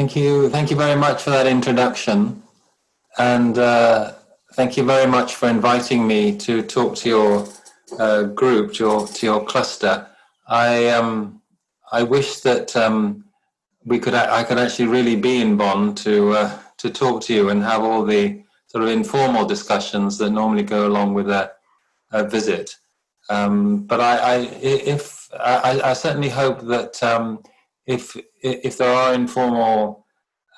Thank you very much for that introduction, and thank you very much for inviting me to talk to your group, to your cluster. I wish that I could actually really be in Bonn to talk to you and have all the sort of informal discussions that normally go along with a visit. But I certainly hope that if there are informal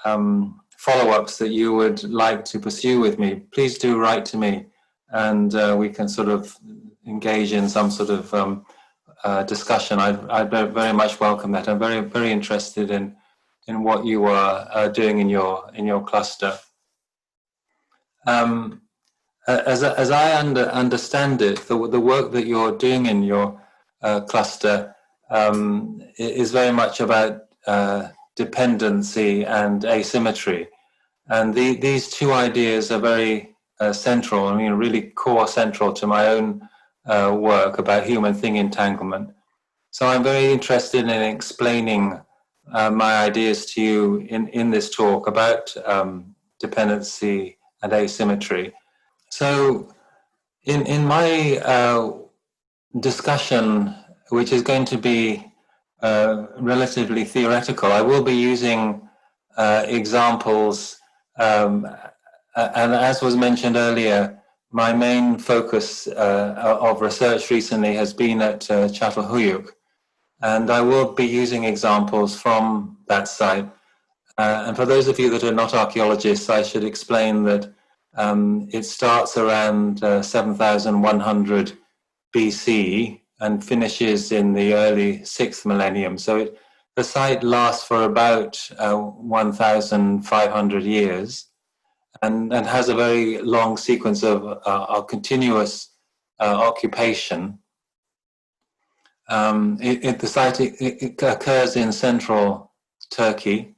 follow-ups that you would like to pursue with me, please do write to me, and we can sort of engage in some sort of discussion. I'd very much welcome that. I'm very interested in what you are doing in your cluster. As I understand it, the work that you're doing in your cluster is very much about dependency and asymmetry, and these two ideas are very central. I mean, really core central to my own work about human-thing entanglement. So I'm very interested in explaining my ideas to you in this talk about dependency and asymmetry. So in my discussion, which is going to be relatively theoretical, I will be using examples, and as was mentioned earlier, my main focus of research recently has been at Çatalhöyük, and I will be using examples from that site. And for those of you that are not archaeologists, I should explain that it starts around 7,100 BC and finishes in the early 6th millennium. So the site lasts for about 1,500 years and has a very long sequence of continuous occupation. The site occurs in central Turkey,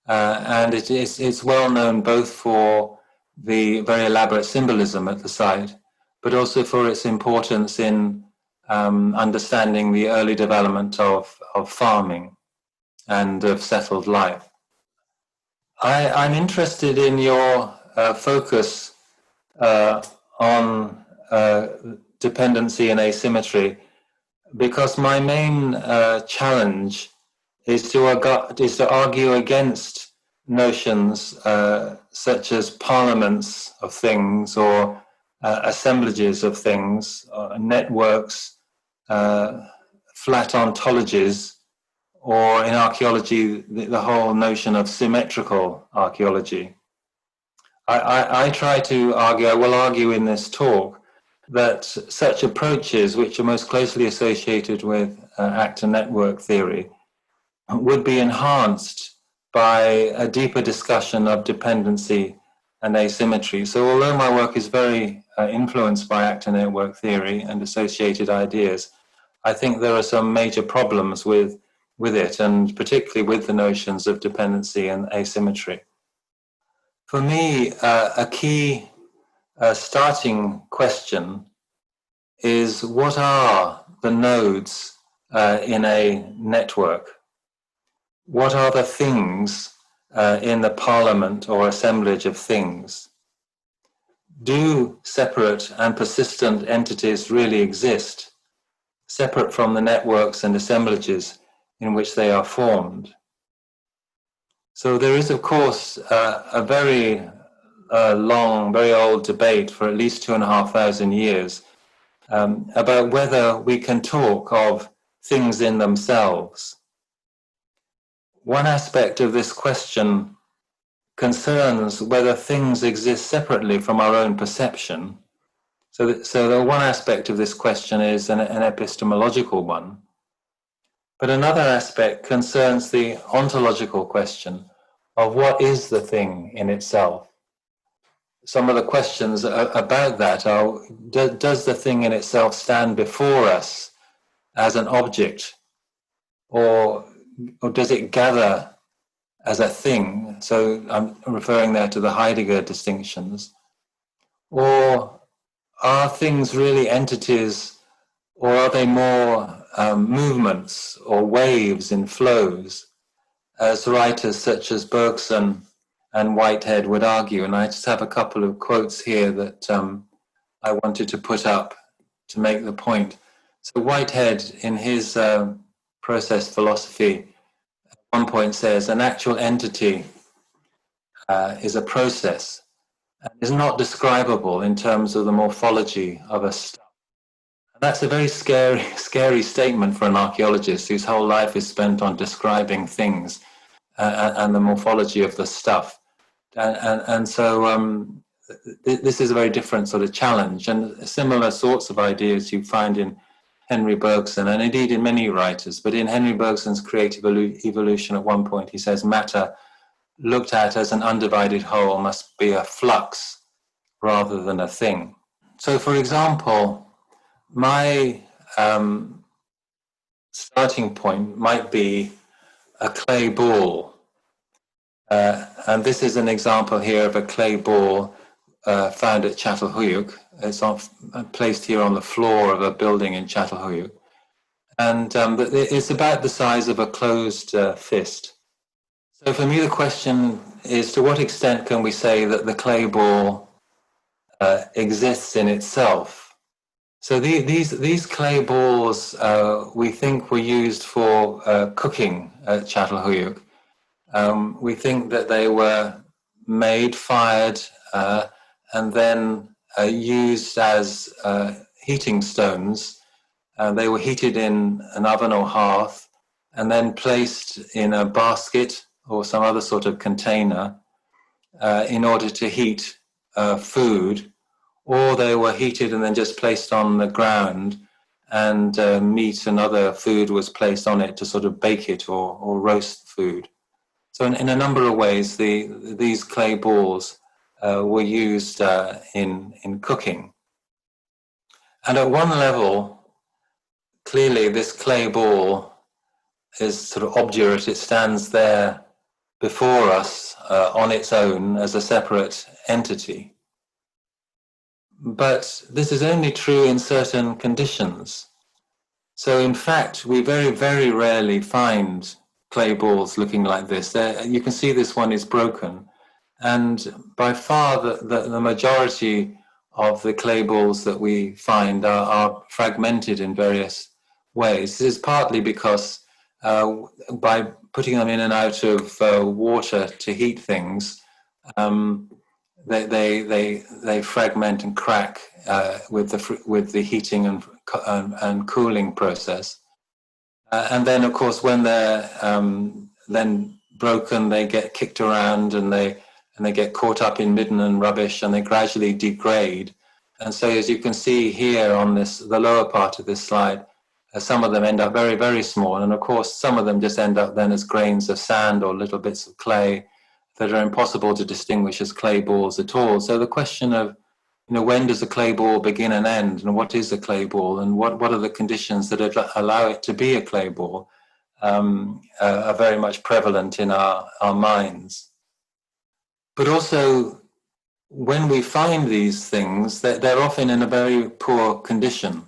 and it's well known both for the very elaborate symbolism at the site, but also for its importance in understanding the early development of farming and of settled life. I'm interested in your focus on dependency and asymmetry, because my main challenge is to argue against notions such as parliaments of things or assemblages of things, networks, flat ontologies, or in archaeology, the whole notion of symmetrical archaeology. I will argue in this talk that such approaches, which are most closely associated with actor network theory, would be enhanced by a deeper discussion of dependency and asymmetry. So although my work is very influenced by actor network theory and associated ideas, I think there are some major problems with it, and particularly with the notions of dependency and asymmetry. For me, a key starting question is, what are the nodes in a network? What are the things in the parliament or assemblage of things? Do separate and persistent entities really exist, separate from the networks and assemblages in which they are formed? So there is, of course, a very long, very old debate for at least 2,500 years about whether we can talk of things in themselves. One aspect of this question concerns whether things exist separately from our own perception. So the one aspect of this question is an epistemological one. But another aspect concerns the ontological question of what is the thing in itself. Some of the questions about that are, does the thing in itself stand before us as an object, or does it gather as a thing? So I'm referring there to the Heidegger distinctions. Or are things really entities, or are they more movements or waves in flows? as writers such as Bergson and Whitehead would argue. And I just have a couple of quotes here that I wanted to put up to make the point. So Whitehead, in his process philosophy, at one point says, an actual entity is a process and is not describable in terms of the morphology of a stuff. And that's a very scary statement for an archaeologist whose whole life is spent on describing things and the morphology of the stuff. And so this is a very different sort of challenge, and similar sorts of ideas you find in Henry Bergson, and indeed in many writers. But in Henry Bergson's Creative Evolution, at one point he says matter looked at as an undivided whole must be a flux rather than a thing. So, for example, my starting point might be a clay ball. And this is an example here of a clay ball found at Çatalhöyük. It's placed here on the floor of a building in Çatalhöyük. And it's about the size of a closed fist. So for me, the question is, to what extent can we say that the clay ball exists in itself? So these clay balls, we think were used for cooking at Çatalhöyük. We think that they were made, fired, and then used as heating stones. They were heated in an oven or hearth and then placed in a basket or some other sort of container in order to heat food, or they were heated and then just placed on the ground, and meat and other food was placed on it to sort of bake it or roast food. So in a number of ways, these clay balls were used in cooking. And at one level, clearly this clay ball is sort of obdurate. It stands there before us on its own as a separate entity. But this is only true in certain conditions. So in fact, we very, very rarely find clay balls looking like this. You can see this one is broken. And by far the majority of the clay balls that we find are fragmented in various ways. This is partly because by putting them in and out of water to heat things, they fragment and crack with the heating and cooling process. And then, of course, when they're then broken, they get kicked around and they get caught up in midden and rubbish, and they gradually degrade. And so, as you can see here on the lower part of this slide, some of them end up very, very small. And of course, some of them just end up then as grains of sand or little bits of clay that are impossible to distinguish as clay balls at all. So the question of, when does a clay ball begin and end, and what is a clay ball, and what are the conditions that allow it to be a clay ball, are very much prevalent in our minds. But also, when we find these things, they're often in a very poor condition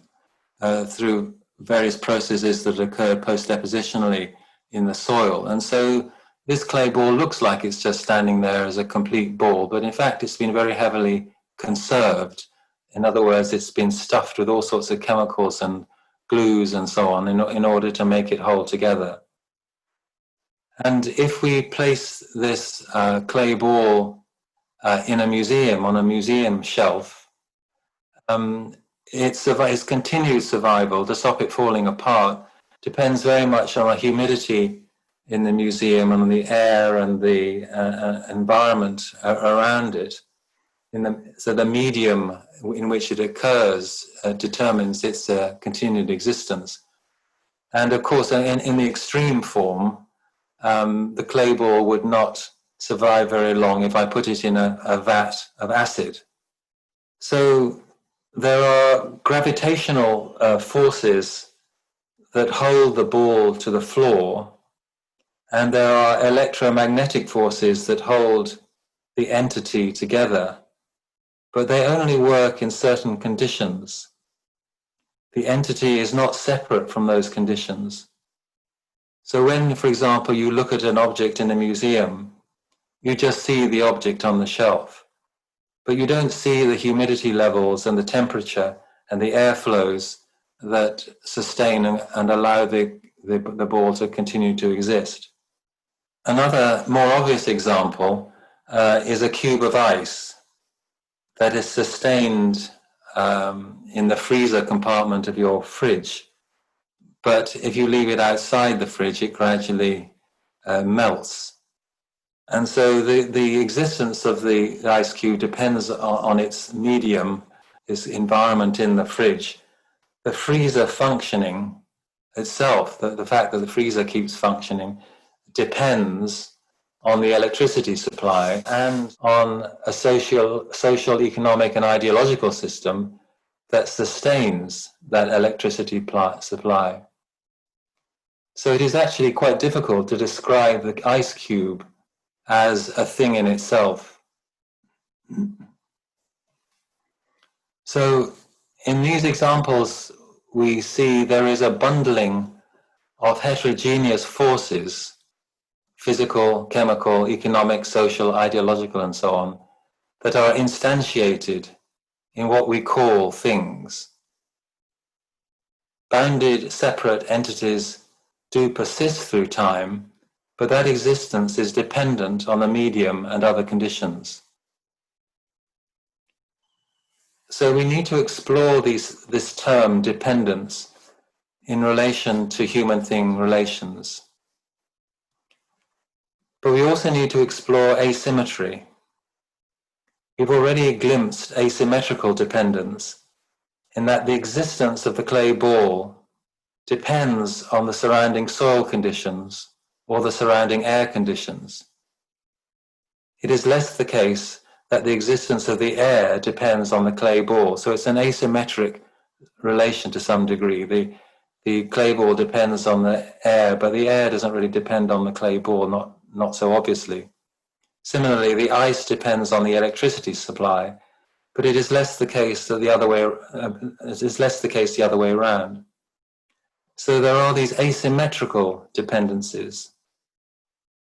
through various processes that occur post-depositionally in the soil. And so this clay ball looks like it's just standing there as a complete ball, but in fact it's been very heavily conserved. In other words, it's been stuffed with all sorts of chemicals and glues and so on in order to make it hold together. And if we place this clay ball in a museum, on a museum shelf, its continued survival, to stop it falling apart, depends very much on the humidity in the museum and on the air and the environment around it. So the medium in which it occurs determines its continued existence. And of course, in the extreme form, the clay ball would not survive very long if I put it in a vat of acid. So there are gravitational forces that hold the ball to the floor, and there are electromagnetic forces that hold the entity together, but they only work in certain conditions. The entity is not separate from those conditions. So when, for example, you look at an object in a museum, you just see the object on the shelf, but you don't see the humidity levels and the temperature and the airflows that sustain and allow the ball to continue to exist. Another more obvious example is a cube of ice that is sustained in the freezer compartment of your fridge. But if you leave it outside the fridge, it gradually melts. And so the existence of the ice cube depends on its medium, its environment in the fridge. The freezer functioning itself, the fact that the freezer keeps functioning, depends on the electricity supply and on a social, economic, and ideological system that sustains that electricity supply. So it is actually quite difficult to describe the ice cube as a thing in itself. So in these examples, we see there is a bundling of heterogeneous forces, physical, chemical, economic, social, ideological, and so on, that are instantiated in what we call things. Bounded, separate entities do persist through time, but that existence is dependent on the medium and other conditions. So we need to explore this term dependence in relation to human-thing relations. But we also need to explore asymmetry. We've already glimpsed asymmetrical dependence in that the existence of the clay ball depends on the surrounding soil conditions or the surrounding air conditions. It is less the case that the existence of the air depends on the clay ball. So it's an asymmetric relation to some degree. The clay ball depends on the air, but the air doesn't really depend on the clay ball, not so obviously. Similarly, the ice depends on the electricity supply, but it is less the case that the other way around. So there are these asymmetrical dependencies.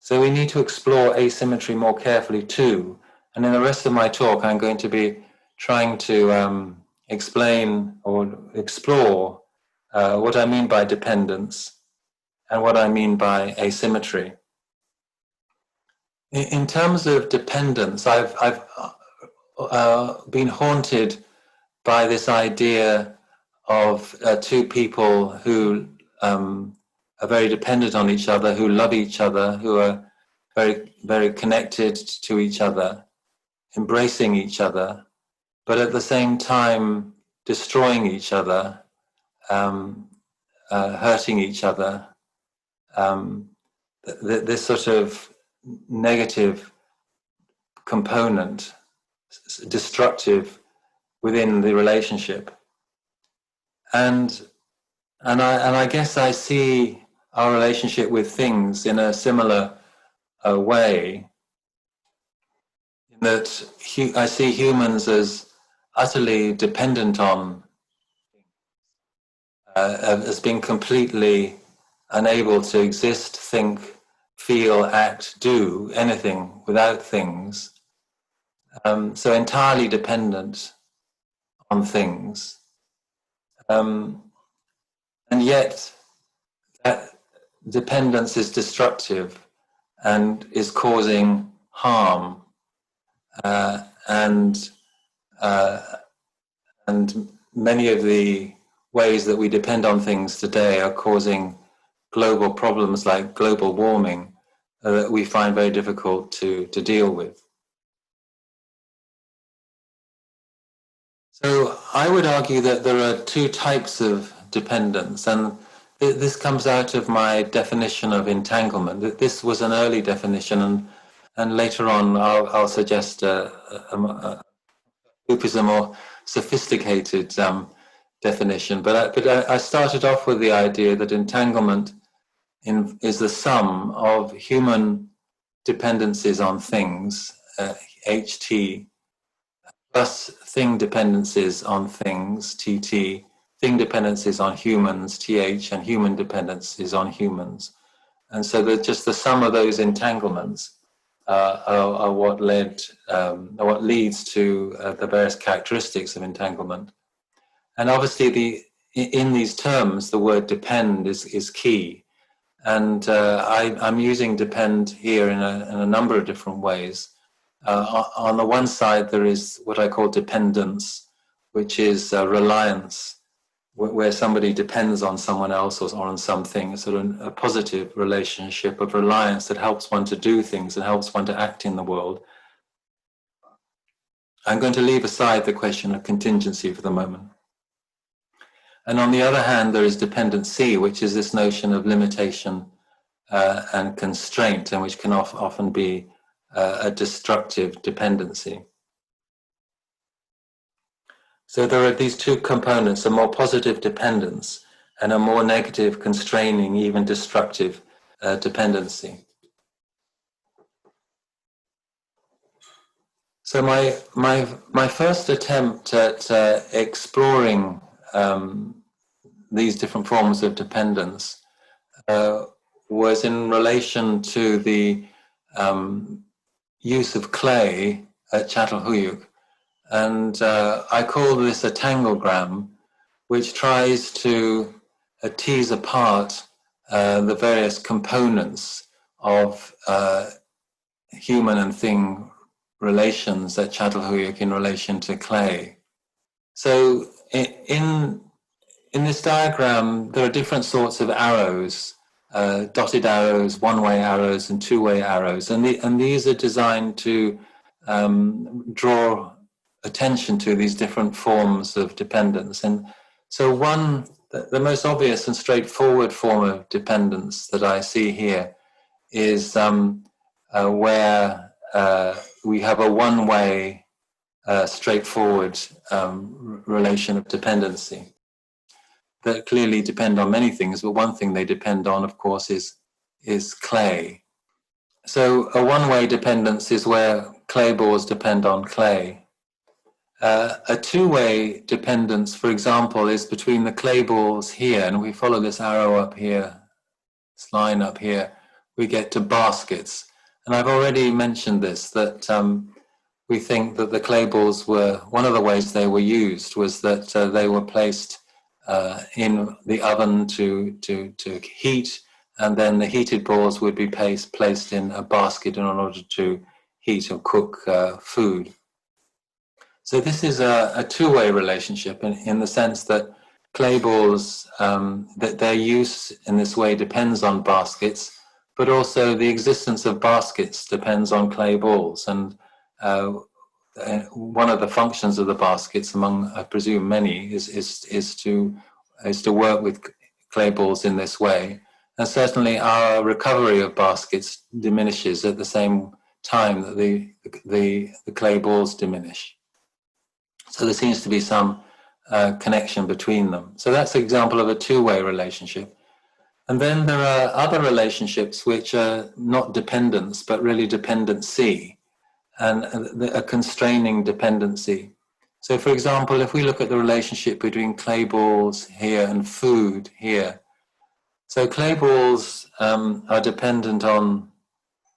So we need to explore asymmetry more carefully too. And in the rest of my talk, I'm going to be trying to explain or explore what I mean by dependence and what I mean by asymmetry. In terms of dependence, I've been haunted by this idea of two people who are very dependent on each other, who love each other, who are very, very connected to each other, embracing each other, but at the same time destroying each other, hurting each other. This sort of negative component, destructive within the relationship. And I guess I see our relationship with things in a similar way, in that I see humans as utterly dependent on, as being completely unable to exist, think, feel, act, do anything without things. So entirely dependent on things. And yet that dependence is destructive and is causing harm, and many of the ways that we depend on things today are causing global problems like global warming that we find very difficult to deal with. So I would argue that there are two types of dependence, and this comes out of my definition of entanglement. This was an early definition, and later on I'll suggest a more sophisticated definition. But I started off with the idea that entanglement is the sum of human dependencies on things, HT, plus thing dependencies on things, TT, thing dependencies on humans, TH, and human dependencies on humans. And so just the sum of those entanglements are what leads to the various characteristics of entanglement. And obviously, in these terms, the word depend is key. And I'm using depend here in a number of different ways. On the one side, there is what I call dependence, which is reliance, where somebody depends on someone else or on something, sort of a positive relationship of reliance that helps one to do things and helps one to act in the world. I'm going to leave aside the question of contingency for the moment. And on the other hand, there is dependency, which is this notion of limitation and constraint, and which can often be a destructive dependency. So there are these two components, a more positive dependence and a more negative, constraining, even destructive dependency. So my first attempt at exploring these different forms of dependence was in relation to the use of clay at Çatalhöyük. And I call this a tangogram, which tries to tease apart the various components of human and thing relations at Çatalhöyük in relation to clay. So in this diagram, there are different sorts of arrows, dotted arrows, one-way arrows, and two-way arrows, and these are designed to draw attention to these different forms of dependence. And so the most obvious and straightforward form of dependence that I see here is where we have a one-way, straightforward relation of dependency that clearly depend on many things, but one thing they depend on, of course, is clay. So a one-way dependence is where clay balls depend on clay. A two-way dependence, for example, is between the clay balls here, and we follow this arrow up here, this line up here, we get to baskets. And I've already mentioned this, that we think that the clay balls were, one of the ways they were used was that they were placed in the oven to heat, and then the heated balls would be placed in a basket in order to heat or cook food. So this is a two-way relationship in the sense that clay balls, that their use in this way depends on baskets, but also the existence of baskets depends on clay balls. And one of the functions of the baskets, among I presume many, is to work with clay balls in this way. And certainly our recovery of baskets diminishes at the same time that the clay balls diminish. So there seems to be some connection between them. So that's an example of a two-way relationship. And then there are other relationships which are not dependence, but really dependency, and a constraining dependency. So for example, if we look at the relationship between clay balls here and food here, so clay balls are dependent on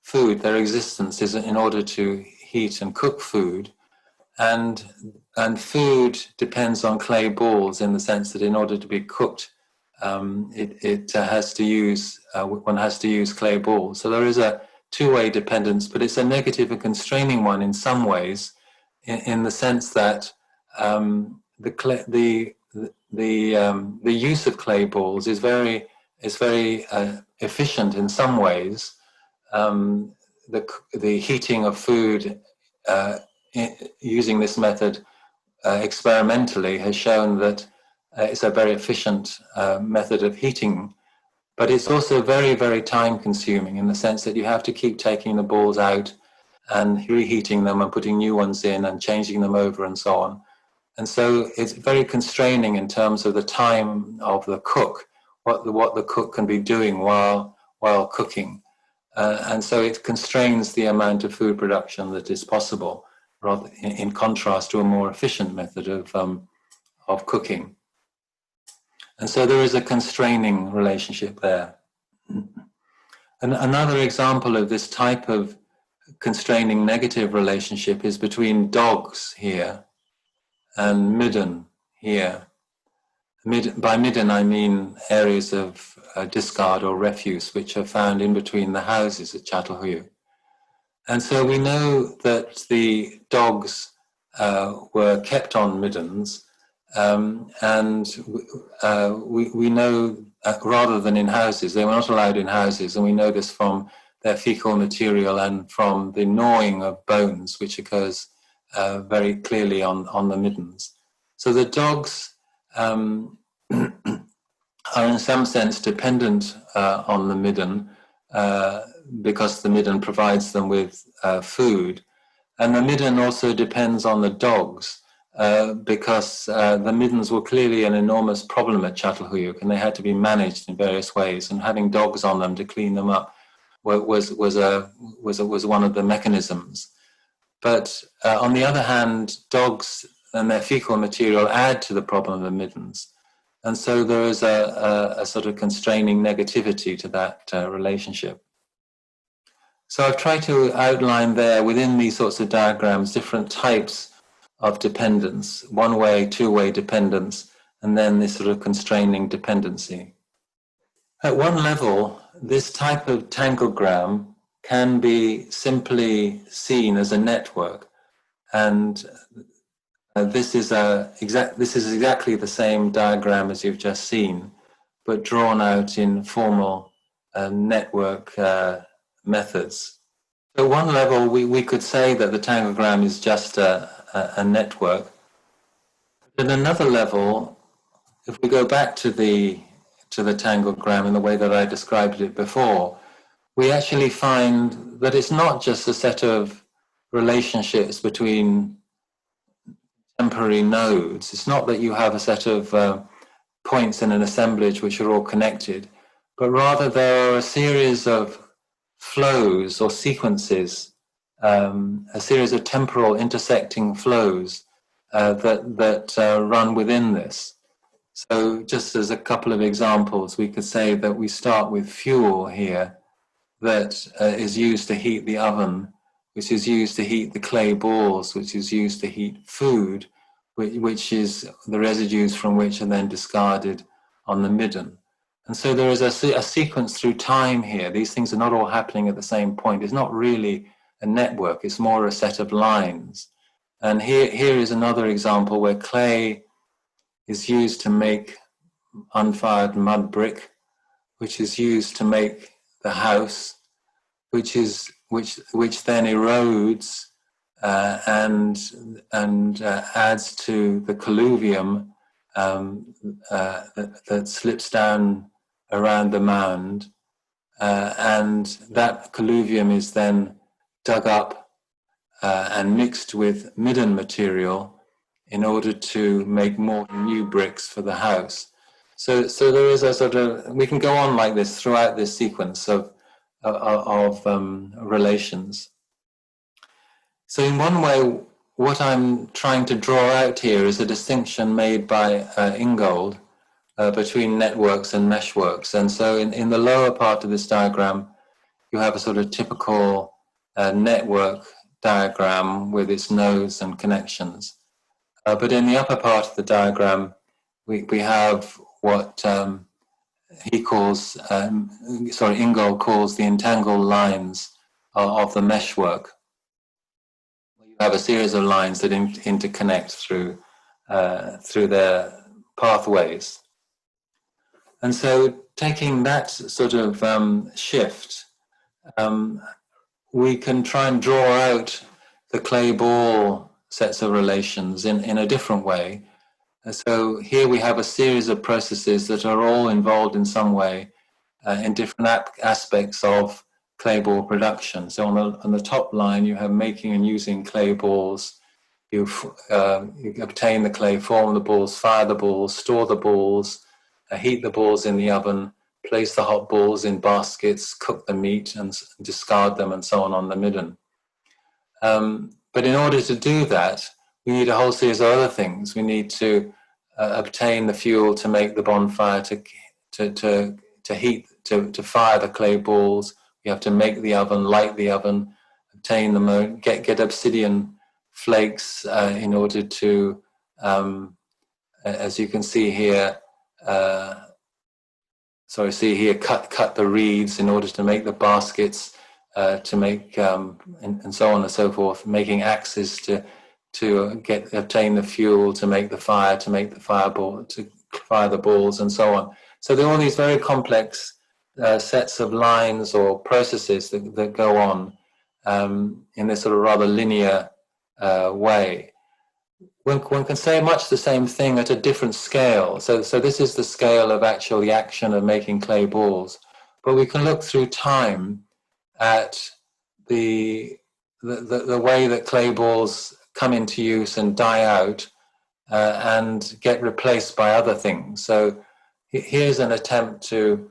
food. Their existence is in order to heat and cook food, and food depends on clay balls in the sense that in order to be cooked, it has to use one has to use clay balls. So there is a two-way dependence, but it's a negative and constraining one in some ways, in the sense that the use of clay balls is very efficient in some ways. The heating of food using this method experimentally has shown that it's a very efficient method of heating, but it's also very, very time consuming in the sense that you have to keep taking the balls out and reheating them and putting new ones in and changing them over and so on. And so it's very constraining in terms of the time of the cook, what the cook can be doing while cooking. And so it constrains the amount of food production that is possible, rather in contrast to a more efficient method of cooking. And so there is a constraining relationship there. Another example of this type of constraining negative relationship is between dogs here and midden here. By midden I mean areas of discard or refuse which are found in between the houses at Çatalhöyük. And so we know that the dogs were kept on middens, and we know rather than in houses, they were not allowed in houses, and we know this from their fecal material and from the gnawing of bones, which occurs very clearly on the middens. So the dogs are in some sense dependent on the midden because the midden provides them with food. And the midden also depends on the dogs because the middens were clearly an enormous problem at Çatalhöyük, and they had to be managed in various ways. And having dogs on them to clean them up was one of the mechanisms. But on the other hand, dogs and their fecal material add to the problem of the middens. And so there is a sort of constraining negativity to that relationship. So I've tried to outline there within these sorts of diagrams different types of dependence, one-way, two-way dependence, and then this sort of constraining dependency. At one level, this type of tangogram can be simply seen as a network, and this is exactly the same diagram as you've just seen, but drawn out in formal network methods. At one level, we could say that the tangogram is just a network. At another level, if we go back to the tangogram in the way that I described it before, we actually find that it's not just a set of relationships between temporary nodes. It's not that you have a set of points in an assemblage which are all connected, but rather there are a series of flows or sequences, a series of temporal intersecting flows that run within this. So just as a couple of examples, we could say that we start with fuel here that is used to heat the oven, which is used to heat the clay balls, which is used to heat food, which is the residues from which are then discarded on the midden. And so there is a sequence through time here. These things are not all happening at the same point. It's not really a network. It's more a set of lines. And here is another example where clay is used to make unfired mud brick, which is used to make the house, which then erodes and adds to the colluvium that slips down around the mound, and that colluvium is then dug up and mixed with midden material in order to make more new bricks for the house. So there is a sort of, we can go on like this throughout this sequence of relations. So in one way, what I'm trying to draw out here is a distinction made by Ingold between networks and meshworks. And so in the lower part of this diagram, you have a sort of typical network diagram with its nodes and connections. But in the upper part of the diagram, we have what Ingold calls the entangled lines of the meshwork. You have a series of lines that interconnect through their pathways. And so taking that sort of shift, we can try and draw out the clay ball sets of relations in a different way. So here we have a series of processes that are all involved in some way in different aspects of clay ball production. So on the top line, you have making and using clay balls. You obtain the clay, form the balls, fire the balls, store the balls, heat the balls in the oven, place the hot balls in baskets, cook the meat and discard them and so on the midden. But in order to do that, we need a whole series of other things. We need to obtain the fuel to make the bonfire, to heat, to fire the clay balls. You have to make the oven, light the oven, obtain the get obsidian flakes in order to, as you can see here, cut the reeds in order to make the baskets, to make and so on and so forth, making axes to obtain the fuel, to make the fire, to make the fireball, to fire the balls, and so on. So there are all these very complex sets of lines or processes that go on in this sort of rather linear way. One can say much the same thing at a different scale. So this is the scale of actual the action of making clay balls. But we can look through time at the way that clay balls come into use and die out and get replaced by other things. So here's an attempt to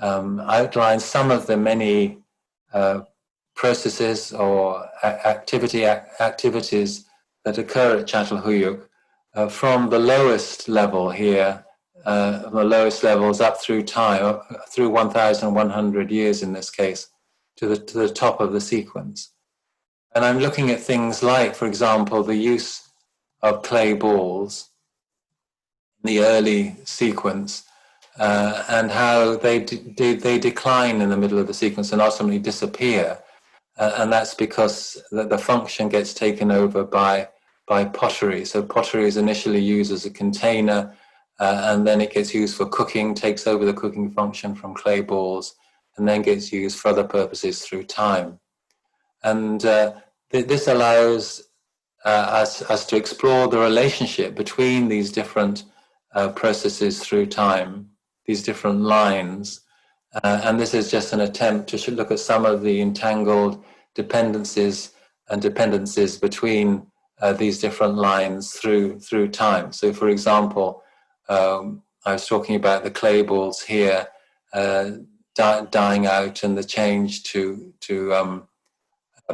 outline some of the many processes or activities that occur at Çatalhöyük from the lowest level here, the lowest levels up through time, through 1,100 years in this case, to the top of the sequence. And I'm looking at things like, for example, the use of clay balls in the early sequence, and how they decline in the middle of the sequence and ultimately disappear. And that's because the function gets taken over by pottery. So pottery is initially used as a container, and then it gets used for cooking, takes over the cooking function from clay balls, and then gets used for other purposes through time. And this allows us to explore the relationship between these different processes through time, these different lines. And this is just an attempt to look at some of the entangled dependencies and dependencies between these different lines through time. So, for example, I was talking about the clay balls here dying out, and the change to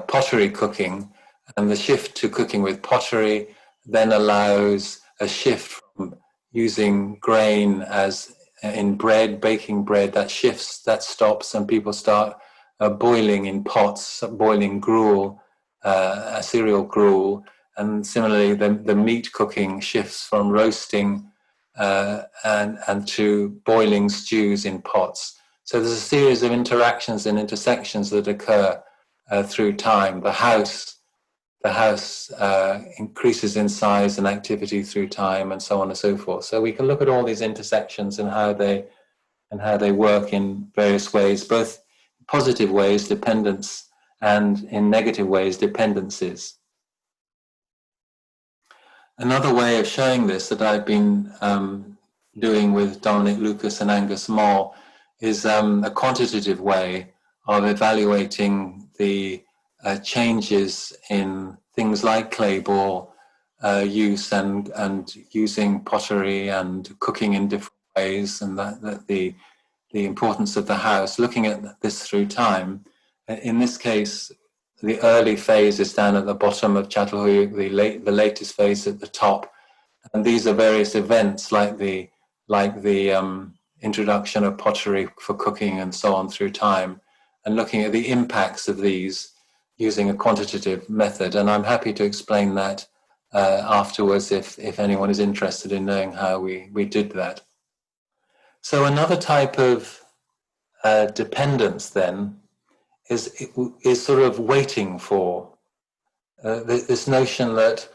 pottery cooking, and the shift to cooking with pottery then allows a shift from using grain as in bread, baking bread, that shifts, that stops, and people start boiling in pots, boiling gruel, cereal gruel. And similarly, the meat cooking shifts from roasting and to boiling stews in pots. So there's a series of interactions and intersections that occur through time. The house increases in size and activity through time, and so on and so forth. So we can look at all these intersections and how they work in various ways, both positive ways, dependence, and in negative ways, dependencies. Another way of showing this that I've been doing with Dominic Lucas and Angus Moll is a quantitative way of evaluating the changes in things like clay ball use and using pottery and cooking in different ways, and that the importance of the house, looking at this through time. In this case, the early phase is down at the bottom of Çatalhöyük, the latest phase at the top, and these are various events like the introduction of pottery for cooking and so on through time, and looking at the impacts of these using a quantitative method. And I'm happy to explain that afterwards if anyone is interested in knowing how we did that. So another type of dependence then is sort of waiting for this notion that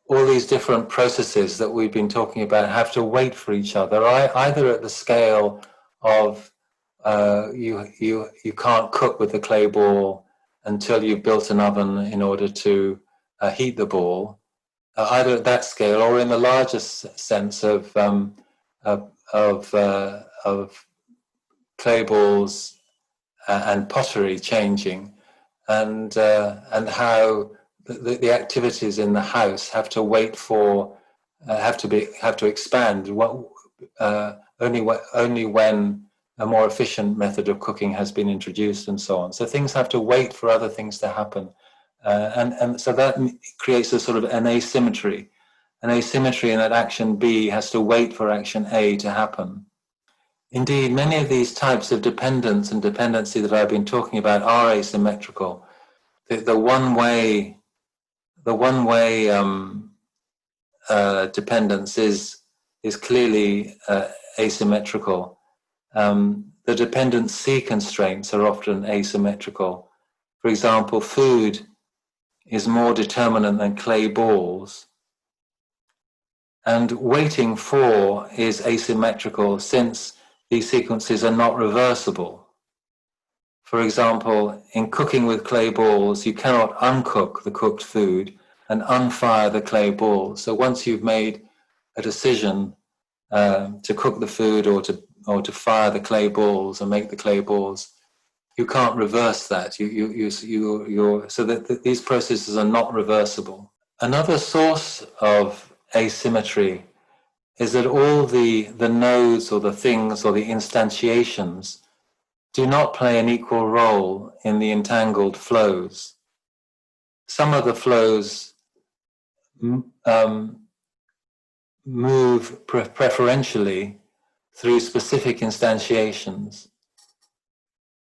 all these different processes that we've been talking about have to wait for each other, either at the scale of you can't cook with the clay ball until you've built an oven in order to heat the ball, either at that scale or in the largest sense of clay balls and pottery changing, and how the activities in the house have to wait for have to expand only when a more efficient method of cooking has been introduced, and so on. So things have to wait for other things to happen, and so that creates a sort of an asymmetry in that action B has to wait for action A to happen. Indeed, many of these types of dependence and dependency that I've been talking about are asymmetrical. The one-way dependence is clearly asymmetrical. The dependency constraints are often asymmetrical. For example, food is more determinant than clay balls. And waiting for is asymmetrical since these sequences are not reversible. For example, in cooking with clay balls, you cannot uncook the cooked food and unfire the clay balls. So once you've made a decision to cook the food or to fire the clay balls and make the clay balls, you can't reverse that. So that these processes are not reversible. Another source of asymmetry is that all the nodes or the things or the instantiations do not play an equal role in the entangled flows. Some of the flows move preferentially through specific instantiations.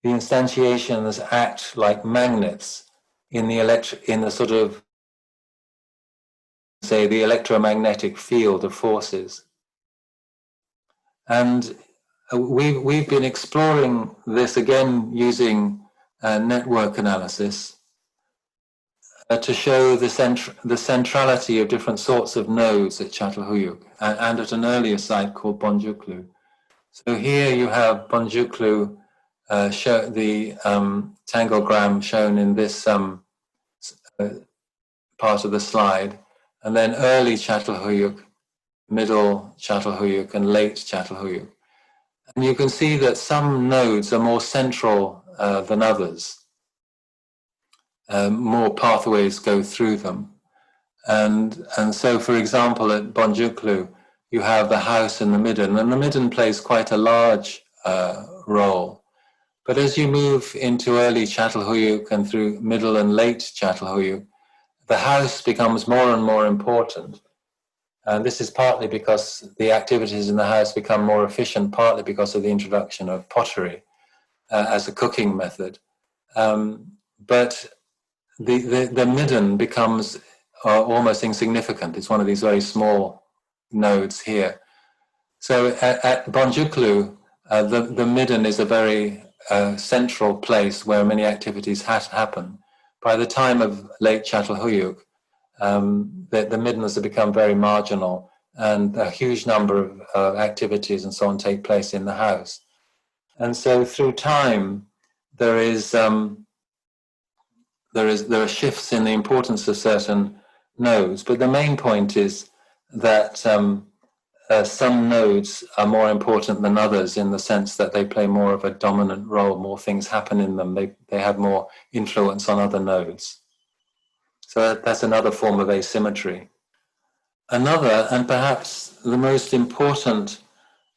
The instantiations act like magnets in the sort of, say, the electromagnetic field of forces. And we've been exploring this again using network analysis to show the centrality of different sorts of nodes at Çatalhöyük and at an earlier site called Boncuklu. So here you have Boncuklu, show the Tangogram shown in this part of the slide, and then early Çatalhöyük, middle Çatalhöyük, and late Çatalhöyük. And you can see that some nodes are more central than others. More pathways go through them. And so, for example, at Boncuklu, you have the house in the midden, and the midden plays quite a large role. But as you move into early Çatalhöyük and through middle and late Çatalhöyük, the house becomes more and more important. And this is partly because the activities in the house become more efficient, partly because of the introduction of pottery as a cooking method. But the midden becomes almost insignificant. It's one of these very small nodes here. So at Boncuklu, the midden is a very central place where many activities happen. By the time of late Çatalhöyük, the middens have become very marginal, and a huge number of activities and so on take place in the house. And so through time, there are shifts in the importance of certain nodes, but the main point is that some nodes are more important than others in the sense that they play more of a dominant role, more things happen in them, they have more influence on other nodes. So that's another form of asymmetry. Another, and perhaps the most important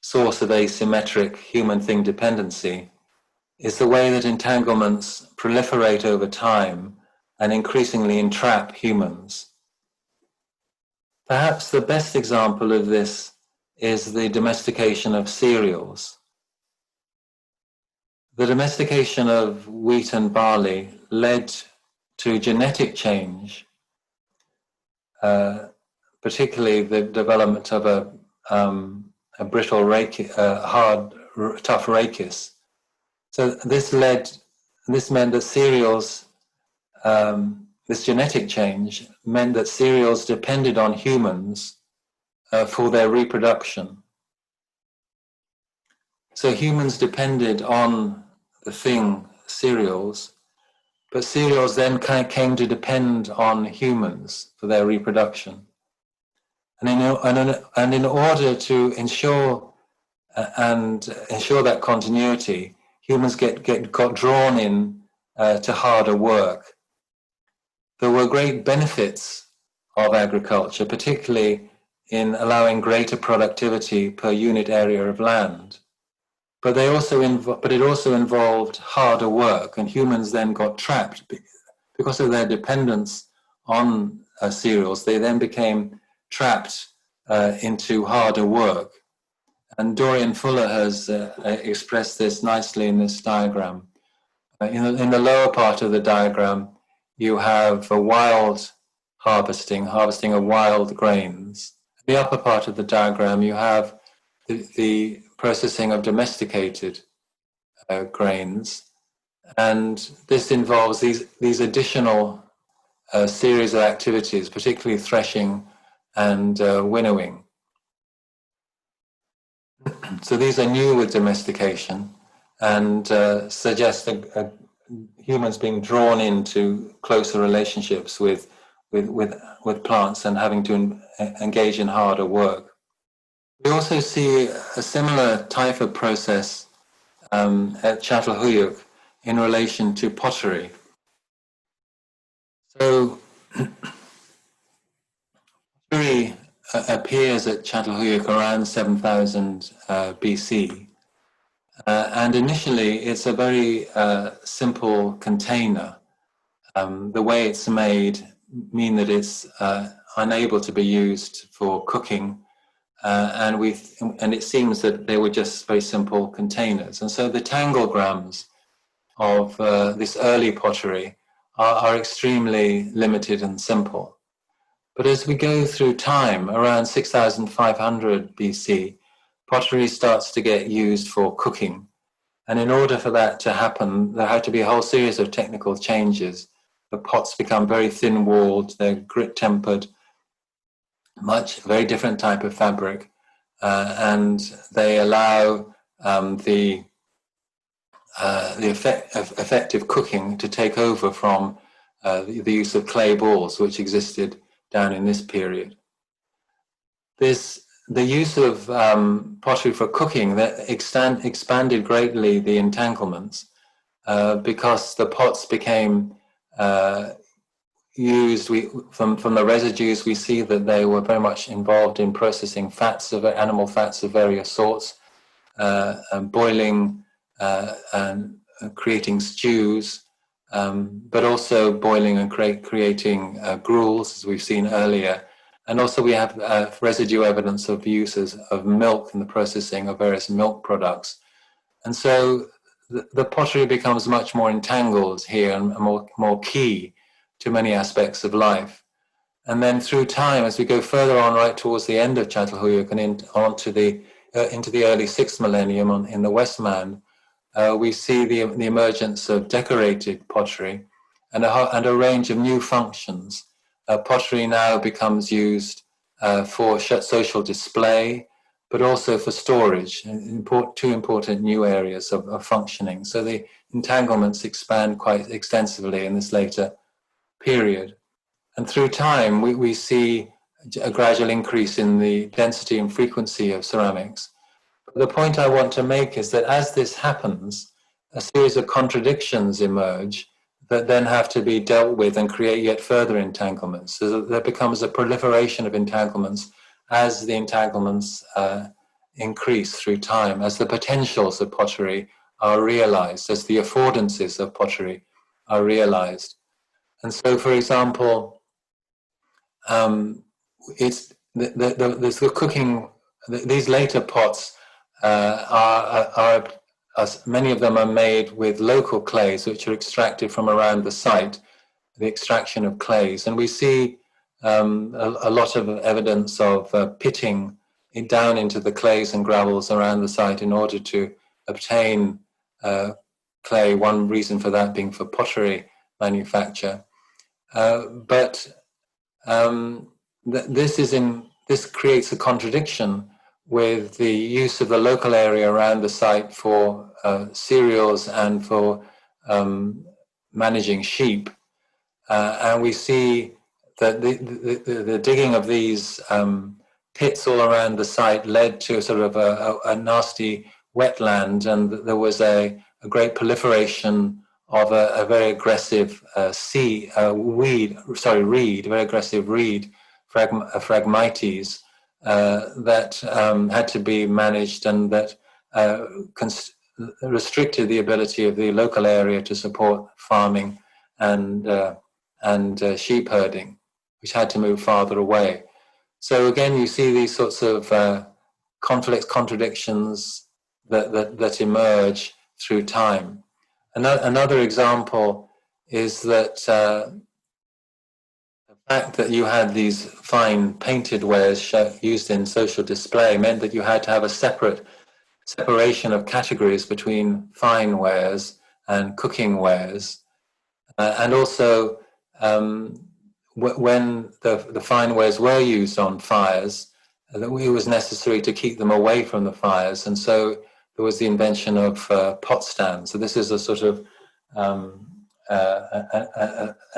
source of asymmetric human-thing dependency is the way that entanglements proliferate over time and increasingly entrap humans. Perhaps the best example of this is the domestication of cereals. The domestication of wheat and barley led to genetic change, particularly the development of a brittle hard, tough rachis. So this meant that cereals, this genetic change meant that cereals depended on humans for their reproduction. So humans depended on the thing cereals, but cereals then came to depend on humans for their reproduction. And in order to ensure that continuity, humans got drawn in to harder work. There were great benefits of agriculture, particularly in allowing greater productivity per unit area of land. But it also involved harder work, and humans then got trapped because of their dependence on cereals. They then became trapped into harder work, And Dorian Fuller has expressed this nicely in this diagram. In the lower part of the diagram, you have a wild harvesting of wild grains. In the upper part of the diagram, you have the processing of domesticated grains. And this involves these additional series of activities, particularly threshing and winnowing. So these are new with domestication and suggest humans being drawn into closer relationships with plants and having to engage in harder work. We also see a similar type of process at Çatalhöyük in relation to pottery. So pottery appears at Çatalhöyük around 7000 BC. And initially, it's a very simple container. The way it's made mean that it's unable to be used for cooking, and it seems that they were just very simple containers. And so the tangograms of this early pottery are extremely limited and simple. But as we go through time, around 6500 BC, pottery starts to get used for cooking. And in order for that to happen, there had to be a whole series of technical changes. The pots become very thin-walled, they're grit-tempered, very different type of fabric, and they allow the effective cooking to take over from the use of clay balls, which existed down in this period. The use of pottery for cooking that expanded greatly the entanglements because the pots became used. From the residues, we see that they were very much involved in processing animal fats of various sorts, and boiling and creating stews, but also boiling and creating gruels, as we've seen earlier. And also we have residue evidence of uses of milk in the processing of various milk products. And so the pottery becomes much more entangled here and more key to many aspects of life. And then through time, as we go further on right towards the end of Çatalhöyük and into the early 6th millennium in the Westman, we see the emergence of decorated pottery and a range of new functions. Pottery now becomes used for social display, but also for storage, two important new areas of functioning. So the entanglements expand quite extensively in this later period. And through time, we see a gradual increase in the density and frequency of ceramics. But the point I want to make is that as this happens, a series of contradictions emerge that then have to be dealt with and create yet further entanglements. So there becomes a proliferation of entanglements as the entanglements increase through time, as the potentials of pottery are realized, as the affordances of pottery are realized. And so, for example, it's the cooking. These later pots many of them are made with local clays, which are extracted from around the site. The extraction of clays, and we see a lot of evidence of pitting it down into the clays and gravels around the site in order to obtain clay. One reason for that being for pottery manufacture. But this creates a contradiction with the use of the local area around the site for cereals and for managing sheep. And we see that the digging of these pits all around the site led to sort of a nasty wetland, and there was a great proliferation of a very aggressive reed, very aggressive reed, Phragmites, that had to be managed, and that restricted the ability of the local area to support farming and sheep herding, which had to move farther away. So again, you see these sorts of conflicts, contradictions that emerge through time. Another example is that the fact that you had these fine painted wares used in social display meant that you had to have a separation of categories between fine wares and cooking wares. And also, when the fine wares were used on fires, it was necessary to keep them away from the fires. And so there was the invention of Potsdam. So this is a sort of an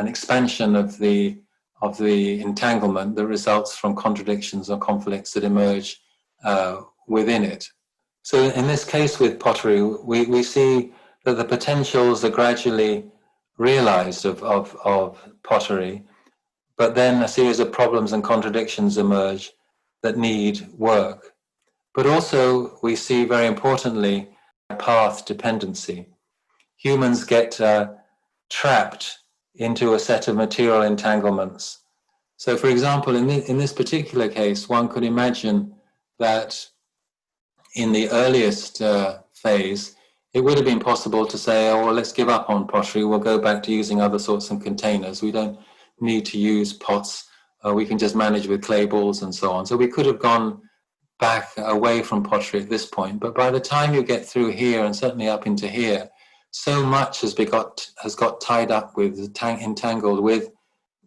expansion of the entanglement that results from contradictions or conflicts that emerge within it. So in this case with pottery, we see that the potentials are gradually realized of pottery, but then a series of problems and contradictions emerge that need work. But also we see very importantly path dependency. Humans get trapped into a set of material entanglements. So for example, in this particular case, one could imagine that in the earliest phase, it would have been possible to say, oh, well, let's give up on pottery. We'll go back to using other sorts of containers. We don't need to use pots. We can just manage with clay balls and so on. So we could have gone back away from pottery at this point. But by the time you get through here and certainly up into here, so much has got tied up with, entangled with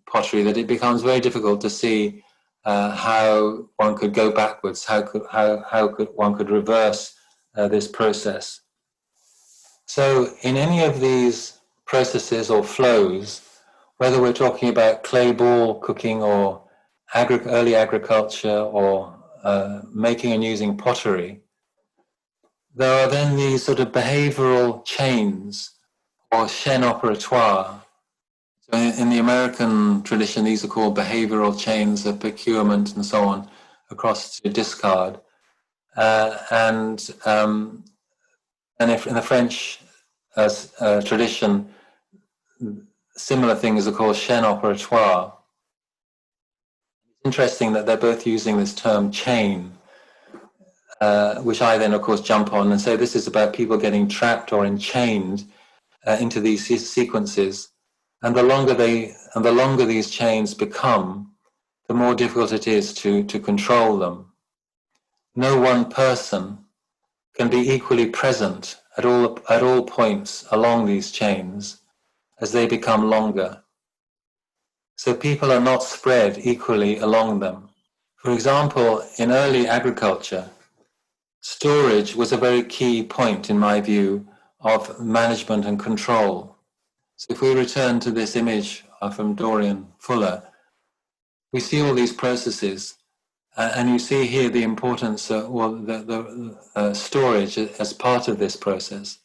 pottery that it becomes very difficult to see how one could go backwards, how one could reverse this process. So in any of these processes or flows, whether we're talking about clay ball cooking or early agriculture or making and using pottery, there are then these sort of behavioral chains or chaîne opératoire. So in the American tradition, these are called behavioral chains of procurement and so on across to discard. And if in the French tradition, similar things are called chaîne opératoire. It's interesting that they're both using this term chain, which I then, of course, jump on and say this is about people getting trapped or enchained into these sequences. And the longer these chains become, the more difficult it is to control them. No one person can be equally present at all points along these chains as they become longer. So people are not spread equally along them. For example, in early agriculture, storage was a very key point, in my view, of management and control. So if we return to this image from Dorian Fuller, we see all these processes, and you see here the importance of the storage as part of this process.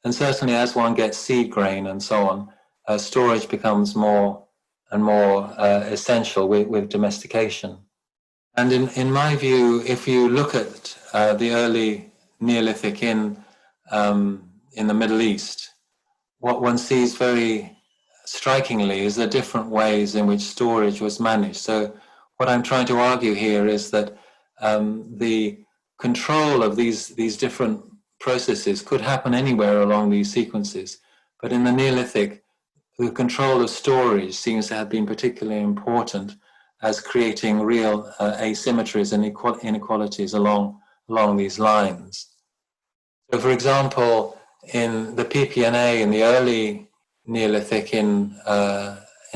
And certainly as one gets seed grain and so on, storage becomes more and more essential with domestication. And in my view, if you look at the early Neolithic in the Middle East, what one sees very strikingly is the different ways in which storage was managed. So what I'm trying to argue here is that the control of these different processes could happen anywhere along these sequences. But in the Neolithic, the control of storage seems to have been particularly important as creating real asymmetries and inequalities along these lines. So for example, in the PPNA in the early Neolithic in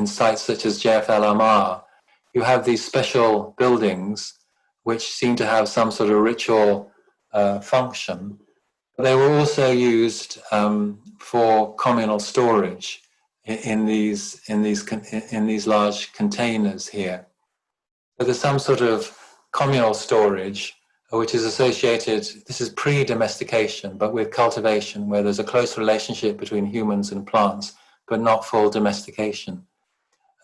sites such as JFL Amar, you have these special buildings which seem to have some sort of ritual function. They were also used for communal storage in these large containers here. So there's some sort of communal storage which is associated, this is pre-domestication, but with cultivation, where there's a close relationship between humans and plants, but not full domestication.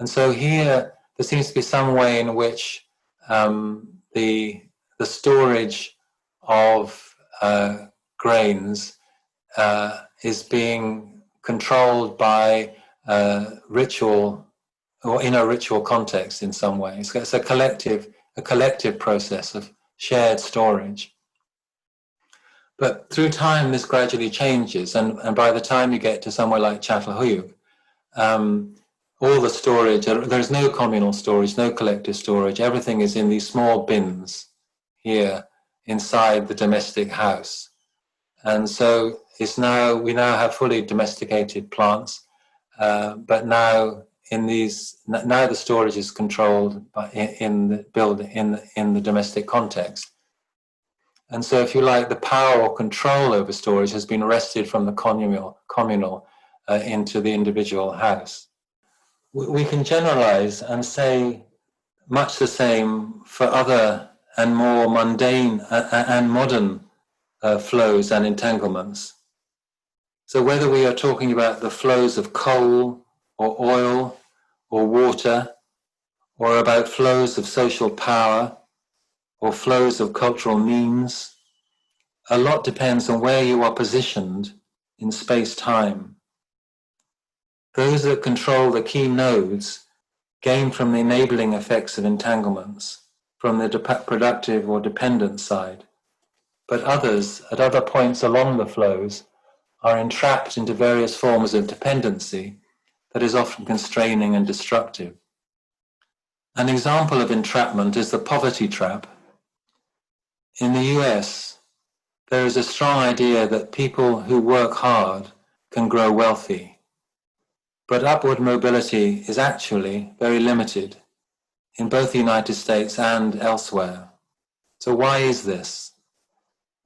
And so here, there seems to be some way in which the storage of grains is being controlled by ritual, or in a ritual context in some way. It's a collective process of shared storage. But through time, this gradually changes, and by the time you get to somewhere like Çatalhöyük, all the storage, there's no communal storage, no collective storage, everything is in these small bins here inside the domestic house. And so we now have fully domesticated plants, but now the storage is controlled in the domestic context. And so, if you like, the power or control over storage has been wrested from the communal into the individual house. We can generalize and say much the same for other and more mundane and modern flows and entanglements. So whether we are talking about the flows of coal or oil or water, or about flows of social power or flows of cultural means, a lot depends on where you are positioned in space-time. Those that control the key nodes gain from the enabling effects of entanglements, from the productive or dependent side. But others, at other points along the flows, are entrapped into various forms of dependency that is often constraining and destructive. An example of entrapment is the poverty trap. In the US, there is a strong idea that people who work hard can grow wealthy. But upward mobility is actually very limited in both the United States and elsewhere. So why is this?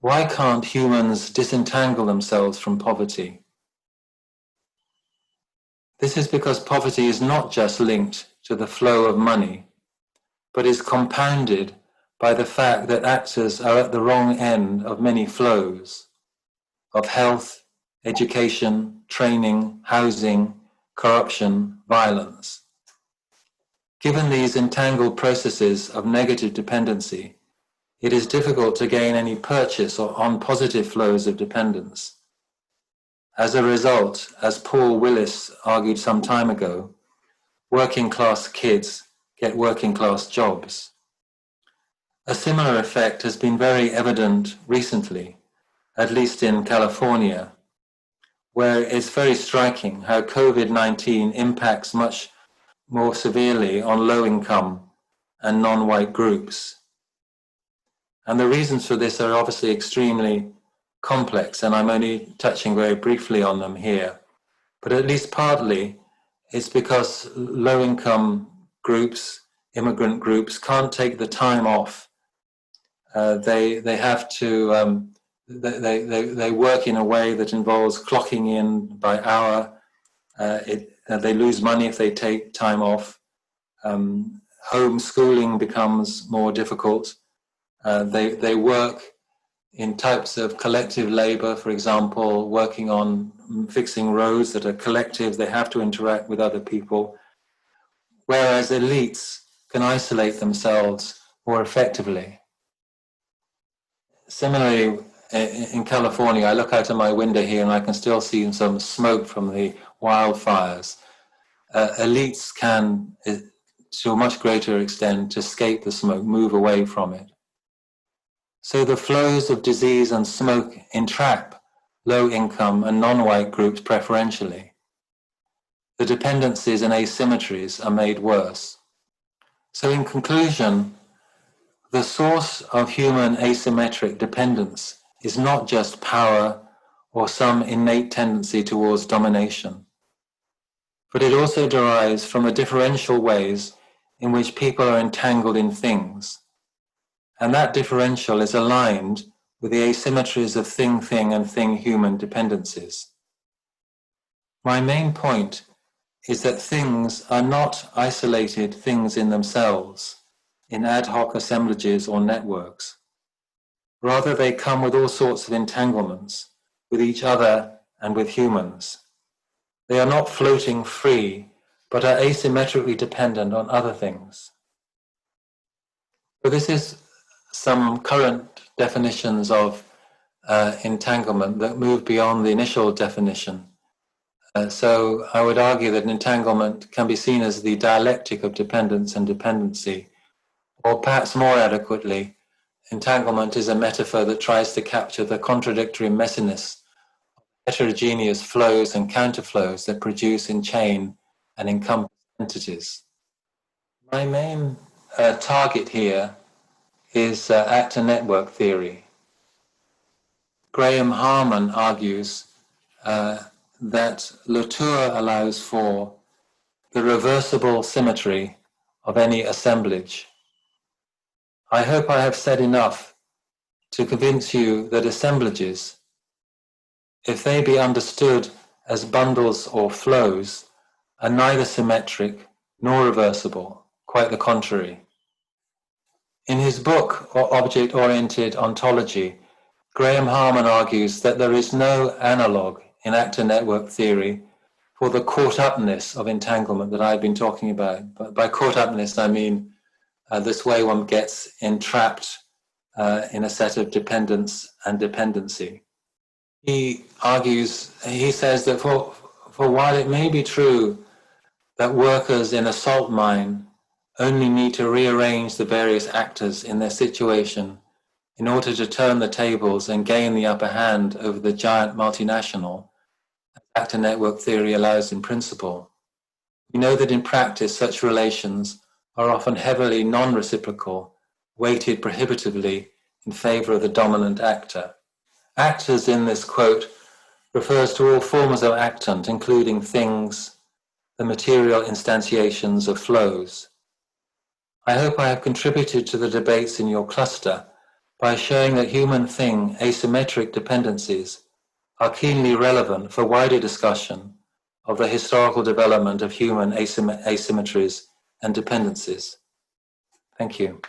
Why can't humans disentangle themselves from poverty? This is because poverty is not just linked to the flow of money, but is compounded by the fact that actors are at the wrong end of many flows of health, education, training, housing, corruption, violence. Given these entangled processes of negative dependency, it is difficult to gain any purchase on positive flows of dependence. As a result, as Paul Willis argued some time ago, working class kids get working class jobs. A similar effect has been very evident recently, at least in California, where it's very striking how COVID-19 impacts much more severely on low-income and non-white groups. And the reasons for this are obviously extremely complex, and I'm only touching very briefly on them here. But at least partly, it's because low-income groups, immigrant groups, can't take the time off. They have to, they work in a way that involves clocking in by hour. They lose money if they take time off. Homeschooling becomes more difficult. They work in types of collective labor, for example, working on fixing roads that are collective. They have to interact with other people, whereas elites can isolate themselves more effectively. Similarly, in California, I look out of my window here and I can still see some smoke from the wildfires. Elites can, to a much greater extent, escape the smoke, move away from it. So the flows of disease and smoke entrap low-income and non-white groups preferentially. The dependencies and asymmetries are made worse. So in conclusion, the source of human asymmetric dependence is not just power or some innate tendency towards domination, but it also derives from the differential ways in which people are entangled in things. And that differential is aligned with the asymmetries of thing-thing and thing-human dependencies. My main point is that things are not isolated things in themselves, in ad hoc assemblages or networks. Rather, they come with all sorts of entanglements, with each other and with humans. They are not floating free, but are asymmetrically dependent on other things. So this is some current definitions of entanglement that move beyond the initial definition. So I would argue that an entanglement can be seen as the dialectic of dependence and dependency, or perhaps more adequately, entanglement is a metaphor that tries to capture the contradictory messiness of heterogeneous flows and counterflows that produce in chain and encompass entities. My main target here is actor network theory. Graham Harman argues that Latour allows for the reversible symmetry of any assemblage. I hope I have said enough to convince you that assemblages, if they be understood as bundles or flows, are neither symmetric nor reversible, quite the contrary. In his book, Object-Oriented Ontology, Graham Harman argues that there is no analogue in actor network theory for the caught-upness of entanglement that I've been talking about. But by caught-upness, I mean this way one gets entrapped in a set of dependence and dependency. He says that for while it may be true that workers in a salt mine only need to rearrange the various actors in their situation in order to turn the tables and gain the upper hand over the giant multinational, as actor network theory allows in principle, we know that in practice such relations are often heavily non-reciprocal, weighted prohibitively in favor of the dominant actor. Actors in this quote refers to all forms of actant, including things, the material instantiations of flows. I hope I have contributed to the debates in your cluster by showing that human thing asymmetric dependencies are keenly relevant for wider discussion of the historical development of human asymmetries and dependencies. Thank you.